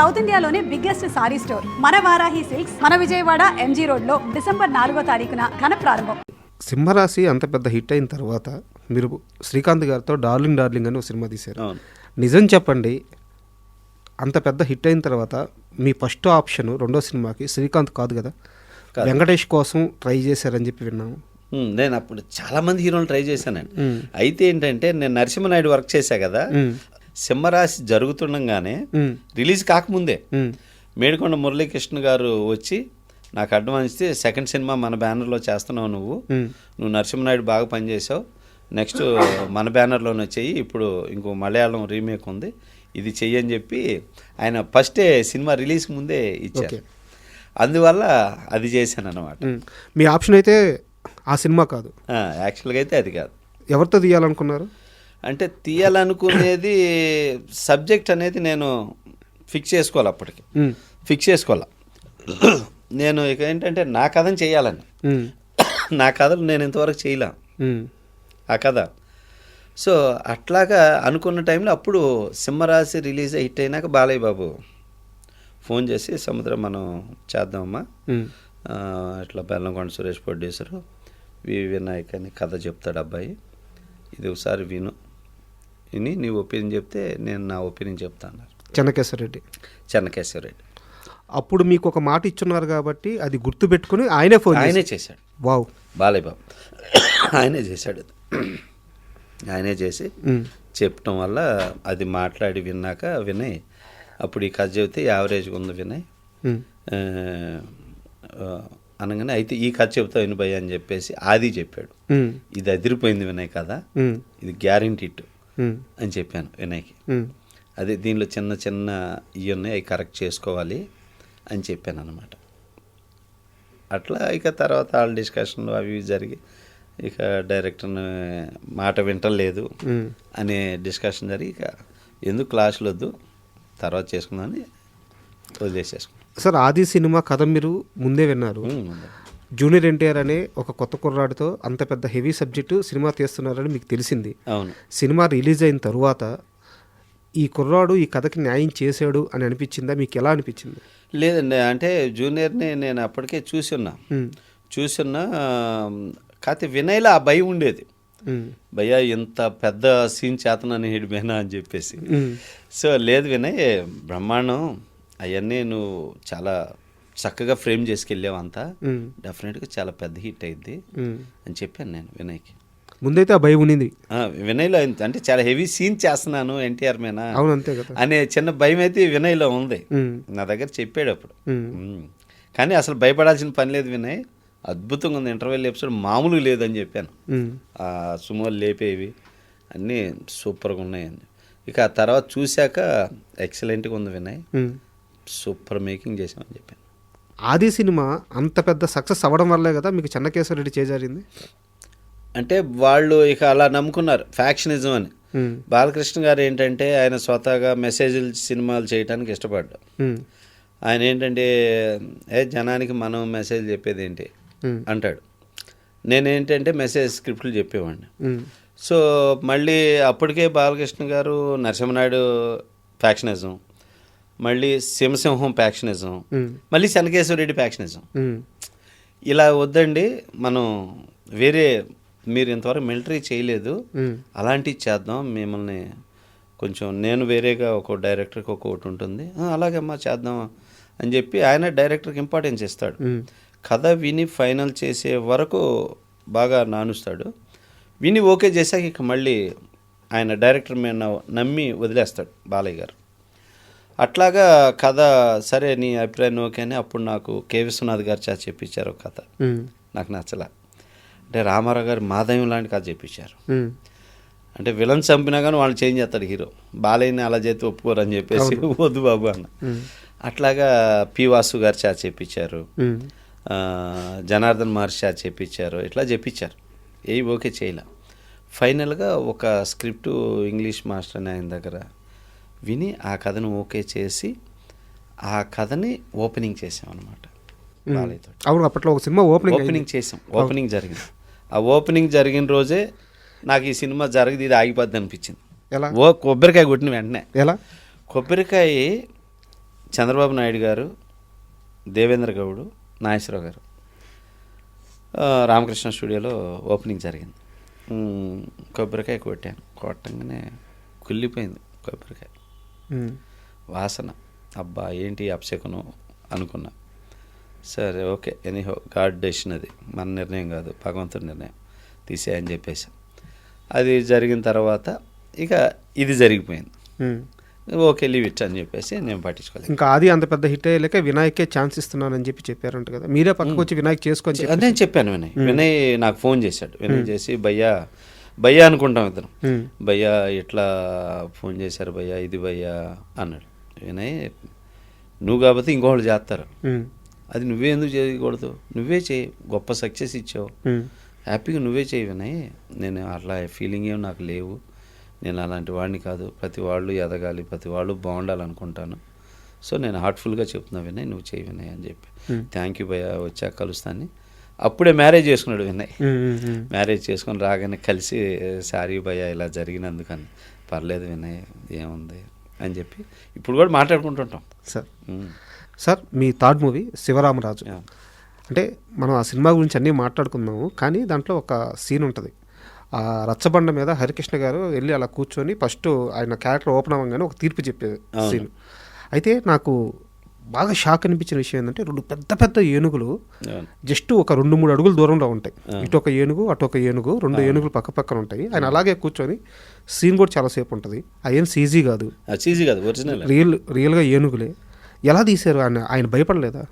South ఇండియాలోనే biggest sorry store మన Varahi silks మన విజయవాడ ఎంజీ రోడ్లో డిసెంబర్ 4వ తారీఖున ఘన ప్రారంభం. సింహరాశి అంత పెద్ద హిట్ అయిన తర్వాత మీరు శ్రీకాంత్ గారితో డార్లింగ్ డార్లింగ్ అని ఒక సినిమా తీశారు. నిజం చెప్పండి, అంత పెద్ద హిట్ అయిన తర్వాత మీ ఫస్ట్ ఆప్షన్ రెండో సినిమాకి శ్రీకాంత్ కాదు కదా, వెంకటేష్ కోసం ట్రై చేశారని చెప్పి విన్నాము. నేను అప్పుడు చాలా మంది హీరోలు ట్రై చేశానండి. అయితే ఏంటంటే నేను నరసింహనాయుడు వర్క్ చేశా కదా, సింహరాశి జరుగుతుండగానే రిలీజ్ కాకముందే మేడికొండ మురళీకృష్ణ గారు వచ్చి నాకు అడ్వాన్స్ ఇస్తే సెకండ్ సినిమా మన బ్యానర్లో చేస్తున్నావు, నువ్వు నరసింహనాయుడు బాగా పనిచేసావు, నెక్స్ట్ మన బ్యానర్లోనే చెయ్యి, ఇప్పుడు ఇంకో మలయాళం రీమేక్ ఉంది, ఇది చెయ్యి అని చెప్పి ఆయన ఫస్టే సినిమా రిలీజ్ ముందే ఇచ్చారు. అందువల్ల అది చేశాను అన్నమాట. మీ ఆప్షన్ అయితే ఆ సినిమా కాదు, యాక్చువల్గా అయితే అది కాదు. ఎవరితో తీయాలనుకున్నారు? అంటే తీయాలనుకునేది సబ్జెక్ట్ అనేది నేను ఫిక్స్ చేసుకోవాలి, అప్పటికి ఫిక్స్ చేసుకోవాలి. నేను ఇక ఏంటంటే నా కథను చేయాలని, నా కథలు నేను ఇంతవరకు చేయలే ఆ కథ. సో అట్లాగా అనుకున్న టైంలో అప్పుడు సింహరాశి రిలీజ్ హిట్ అయినాక బాలయ్య బాబు ఫోన్ చేసి సముద్రం మనం చేద్దామమ్మా, ఇట్లా బెల్లంకొండ సురేష్ ప్రొడ్యూసరు వినాయక్ అని కథ చెప్తాడు అబ్బాయి, ఇది ఒకసారి విని నీ ఒపీనియన్ చెప్తే నేను నా ఒపీనియన్ చెప్తా అన్నారు. చెన్నకేశ్వరరెడ్డి అప్పుడు మీకు ఒక మాట ఇచ్చున్నారు కాబట్టి అది గుర్తుపెట్టుకుని ఆయనే చేశాడు. వావ్, బాలయ్య బాబు ఆయనే చేశాడు. ఆయనే చేసి చెప్పటం వల్ల అది మాట్లాడి విన్నాక వినయ్ అప్పుడు ఈ కథ చెబితే యావరేజ్గా ఉంది వినయ్ అనగానే, అయితే ఈ కథ చెబుతావు విను భయ్య అని చెప్పేసి ఆది చెప్పాడు, ఇది అదిరిపోయింది వినయ్ కదా, ఇది గ్యారెంటీ ఇట్ అని చెప్పాను వినయ్కి. అదే దీనిలో చిన్న చిన్న ఇవి ఉన్నాయి, అవి కరెక్ట్ చేసుకోవాలి అని చెప్పాను అన్నమాట. అట్లా ఇక తర్వాత వాళ్ళ డిస్కషన్లు అవి జరిగి ఇక డైరెక్టర్ని మాట వింటలేదు అనే డిస్కషన్ జరిగి ఇక ఎందుకు క్లాసులు వద్దు తర్వాత చేసుకుందామని వదిలేసేసుకున్నాను. సార్, ఆది సినిమా కథ మీరు ముందే విన్నారు. జూనియర్ ఎన్టీఆర్ అనే ఒక కొత్త కుర్రాడితో అంత పెద్ద హెవీ సబ్జెక్టు సినిమా తీస్తున్నారని మీకు తెలిసింది. అవును. సినిమా రిలీజ్ అయిన తరువాత ఈ కుర్రాడు ఈ కథకి న్యాయం చేశాడు అని అనిపించిందా? మీకు ఎలా అనిపించింది? లేదండి, అంటే జూనియర్ని నేను అప్పటికే చూసున్నా కాకపోతే వినయ్లో ఆ భయం ఉండేది, భయ్యా ఇంత పెద్ద సీన్ చేతనని హిడిపోయినా అని చెప్పేసి. సో లేదు వినయ్, బ్రహ్మాండం, అవన్నీ నువ్వు చాలా చక్కగా ఫ్రేమ్ చేసుకెళ్ళావు, అంతా డెఫినెట్గా చాలా పెద్ద హిట్ అయింది అని చెప్పాను నేను వినయ్కి. ముందైతే ఆ భయం ఉన్నింది వినయ్లో, అంటే చాలా హెవీ సీన్ చేస్తున్నాను ఎన్టీఆర్ మీద అనే చిన్న భయం అయితే వినయ్లో ఉంది. నా దగ్గర చెప్పాడు అప్పుడు. కానీ అసలు భయపడాల్సిన పని లేదు వినయ్, అద్భుతంగా ఉంది, ఇంటర్వెల్ ఎపిసోడ్ మామూలుగా లేదని చెప్పాను. ఆ సుమోలు లేపేవి అన్నీ సూపర్గా ఉన్నాయని. ఇక ఆ తర్వాత చూశాక ఎక్సలెంట్గా ఉంది వినయ్, సూపర్ మేకింగ్ చేసామని చెప్పాను. ఆది సినిమా అంత పెద్ద సక్సెస్ అవ్వడం వల్లే కదా మీకు చెన్నకేశ్వరరెడ్డి చేజారింది. అంటే వాళ్ళు ఇక అలా నమ్ముకున్నారు ఫ్యాక్షనిజం అని. బాలకృష్ణ గారు ఏంటంటే ఆయన స్వతహాగా మెసేజ్లు సినిమాలు చేయడానికి ఇష్టపడ్డాడు. ఆయన ఏంటంటే జనానికి మనం మెసేజ్ చెప్పేది ఏంటి అంటాడు, నేనేంటంటే మెసేజ్ స్క్రిప్ట్లు చెప్పేవాడిని. సో మళ్ళీ అప్పటికే బాలకృష్ణ గారు నరసింహనాయుడు ఫ్యాక్షనిజం, మళ్ళీ సింహసింహం ఫ్యాక్షనిజం, మళ్ళీ చెన్నకేశ్వరరెడ్డి ఫ్యాక్షనిజం. ఇలా వద్దండి, మనం వేరే, మీరు ఇంతవరకు మిలిటరీ చేయలేదు, అలాంటివి చేద్దాం, మిమ్మల్ని కొంచెం నేను వేరేగా ఒక డైరెక్టర్కి ఒకటి ఉంటుంది, అలాగే అమ్మా చేద్దాం అని చెప్పి ఆయన డైరెక్టర్కి ఇంపార్టెన్స్ ఇస్తాడు. కథ విని ఫైనల్ చేసే వరకు బాగా నానుస్తాడు. విని ఓకే చేశాక ఇక మళ్ళీ ఆయన డైరెక్టర్ మీద నమ్మి వదిలేస్తాడు బాలయ్య గారు. అట్లాగా కథ సరే నీ అభిప్రాయం ఓకే అని అప్పుడు నాకు కె విశ్వనాథ్ గారు చేత చెప్పించారు కథ. నాకు నచ్చలా, అంటే రామారావు గారు మాధవ్యం లాంటి కథ చెప్పించారు. అంటే విలన్ చంపినా కానీ వాళ్ళు చేంజ్ చేస్తాడు హీరో, బాలయ్యని అలా చేతి ఒప్పుకోరు అని చెప్పేసి వద్దు బాబు అన్న. అట్లాగా పి వాసు గారు చేత చెప్పించారు, జనార్దన్ మహర్షి చేత చెప్పించారు, ఇట్లా చెప్పించారు. ఏవి ఓకే చేయలే. ఫైనల్గా ఒక స్క్రిప్టు ఇంగ్లీష్ మాస్టర్ అని ఆయన దగ్గర విని ఆ కథను ఓకే చేసి ఆ కథని ఓపెనింగ్ చేసాం అనమాట బాలయ్యతో. అవును, అప్పట్లో ఒక సినిమా ఓపెనింగ్ చేసాం. ఓపెనింగ్ జరిగింది. ఆ ఓపెనింగ్ జరిగిన రోజే నాకు ఈ సినిమా జరిగింది, ఇది ఆగిపోద్ది అనిపించింది. ఎలా? కొబ్బరికాయ కొట్టిన వెంటనే. ఎలా? కొబ్బరికాయ చంద్రబాబు నాయుడు గారు, దేవేంద్ర గౌడు, నాగేశ్వరరావు గారు రామకృష్ణ స్టూడియోలో ఓపెనింగ్ జరిగింది. కొబ్బరికాయ కొట్టాను. కొట్టంగానే కుళ్ళిపోయింది కొబ్బరికాయ వాసన. అబ్బా ఏంటి అప్సెకను అనుకున్నా. సరే ఓకే, ఎనీహో గాడ్ డెసిషన్, అది మన నిర్ణయం కాదు, భగవంతుడి నిర్ణయం, తీసేయని చెప్పేసి అది జరిగిన తర్వాత ఇక ఇది జరిగిపోయింది. ఓకే లీవ్ ఇట్ అని చెప్పేసి నేను పట్టించుకోలేదు. ఇంకా అది అంత పెద్ద హిట్ అయ్యేలేక వినాయకే ఛాన్స్ ఇస్తున్నానని చెప్పి చెప్పారంట కదా, మీరే పక్కకు వచ్చి వినాయక్ చేసుకొని నేను చెప్పాను. వినయ్ నాకు ఫోన్ చేశాడు. వినయ్ చేసి భయ్యా అనుకుంటాం ఇద్దరం, భయ్యా ఇట్లా ఫోన్ చేశారు భయ్యా, ఇది భయ్యా అన్నాడు. వినయ్ నువ్వు కాబట్టి ఇంకోళ్ళు చేస్తారు, అది నువ్వే ఎందుకు చేయకూడదు, నువ్వే చేయి, గొప్ప సక్సెస్ ఇచ్చావు, హ్యాపీగా నువ్వే చేయి వినయ్, నేను అట్లా ఫీలింగ్ ఏమి నాకు లేవు, నేను అలాంటి వాడిని కాదు, ప్రతి వాళ్ళు ఎదగాలి, ప్రతి వాళ్ళు బాగుండాలనుకుంటాను, సో నేను హార్ట్ఫుల్గా చెప్తున్నా వినయ్, నువ్వు చేయి వినయ్ అని చెప్పి. థ్యాంక్ యూ భయ్యా, వచ్చాక కలుస్తాను. అప్పుడే మ్యారేజ్ చేసుకున్నాడు వినయ్. మ్యారేజ్ చేసుకొని రాగానే కలిసి సారీ భయ్యా ఇలా జరిగినందుకని. పర్లేదు వినయ్ ఏముంది అని చెప్పి ఇప్పుడు కూడా మాట్లాడుకుంటుంటాం. సార్ మీ థర్డ్ మూవీ శివరామరాజు, అంటే మనం ఆ సినిమా గురించి అన్నీ మాట్లాడుకుందాము, కానీ దాంట్లో ఒక సీన్ ఉంటుంది. ఆ రచ్చబండ మీద హరికృష్ణ గారు వెళ్ళి అలా కూర్చొని ఫస్ట్ ఆయన క్యారెక్టర్ ఓపెన్ అవ్వగానే ఒక తీర్పు చెప్పే సీన్. అయితే నాకు బాగా షాక్ అనిపించిన విషయం ఏంటంటే, రెండు పెద్ద పెద్ద ఏనుగులు జస్ట్ ఒక 2-3 అడుగుల దూరంలో ఉంటాయి. ఇటు ఒక ఏనుగు, అటు ఒక ఏనుగు, 2 ఏనుగులు పక్క పక్కన ఉంటాయి. ఆయన అలాగే కూర్చొని సీన్ కూడా చాలాసేపు ఉంటుంది. అదేం సీజీ కాదు, రియల్గా ఏనుగులే. ఎలా తీశారు? ఆయన భయపడలేదా?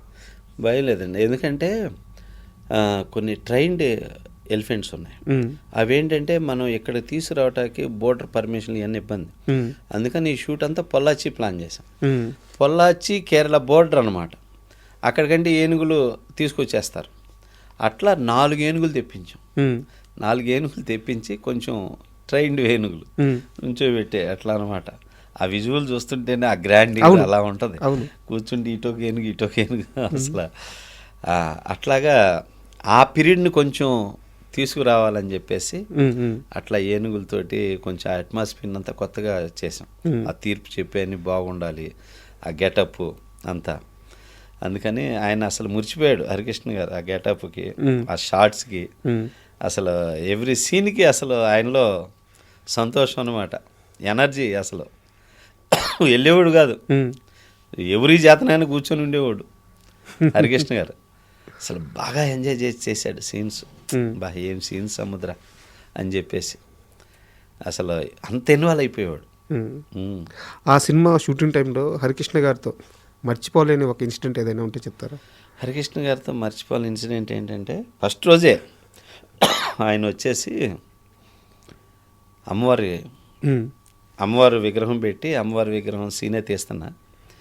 భయలేదండి, ఎందుకంటే కొన్ని ట్రైన్డ్ ఎలిఫెంట్స్ ఉన్నాయి. అవేంటంటే మనం ఇక్కడ తీసుకురావటానికి బోర్డర్ పర్మిషన్ ఇవన్నీ ఇబ్బంది, అందుకని ఈ షూట్ అంతా పొల్లాచి ప్లాన్ చేసాం. పొల్లాచి కేరళ బోర్డర్ అనమాట. అక్కడికంటే ఏనుగులు తీసుకొచ్చేస్తారు. అట్లా 4 ఏనుగులు తెప్పించాం. 4 ఏనుగులు తెప్పించి కొంచెం ట్రైన్డ్ ఏనుగులు నుంచోబెట్టే అట్లా అనమాట. ఆ విజువల్ చూస్తుంటేనే ఆ గ్రాండింగ్ అలా ఉంటుంది. కూర్చుంటే ఇటొక ఏనుగు అసలు అట్లాగా ఆ పీరియడ్ని కొంచెం తీసుకురావాలని చెప్పేసి అట్లా ఏనుగులతోటి కొంచెం అట్మాస్ఫియర్ అంతా కొత్తగా చేసాం. ఆ తీర్పు చెప్పే అన్ని బాగుండాలి, ఆ గెటప్ అంతా. అందుకని ఆయన అసలు మురిచిపోయాడు హరికృష్ణ గారు ఆ గెటప్కి, ఆ షార్ట్స్కి, అసలు ఎవ్రీ సీన్కి అసలు ఆయనలో సంతోషం అనమాట, ఎనర్జీ. అసలు వెళ్ళేవాడు కాదు, ఎవరి జాతనైనా కూర్చొని ఉండేవాడు హరికృష్ణ గారు. అసలు బాగా ఎంజాయ్ చేశాడు సీన్స్. బాగా ఏం సీన్స్ సముద్ర అని చెప్పేసి అసలు అంత ఇన్వాల్వ్ అయిపోయేవాడు. ఆ సినిమా షూటింగ్ టైంలో హరికృష్ణ గారితో మర్చిపోలేని ఒక ఇన్సిడెంట్ ఏదైనా ఉంటే చెప్తారా? హరికృష్ణ గారితో మర్చిపోలేని ఇన్సిడెంట్ ఏంటంటే, ఫస్ట్ రోజే ఆయన వచ్చేసి అమ్మవారి విగ్రహం పెట్టి, అమ్మవారి విగ్రహం సీనే తీస్తున్నా,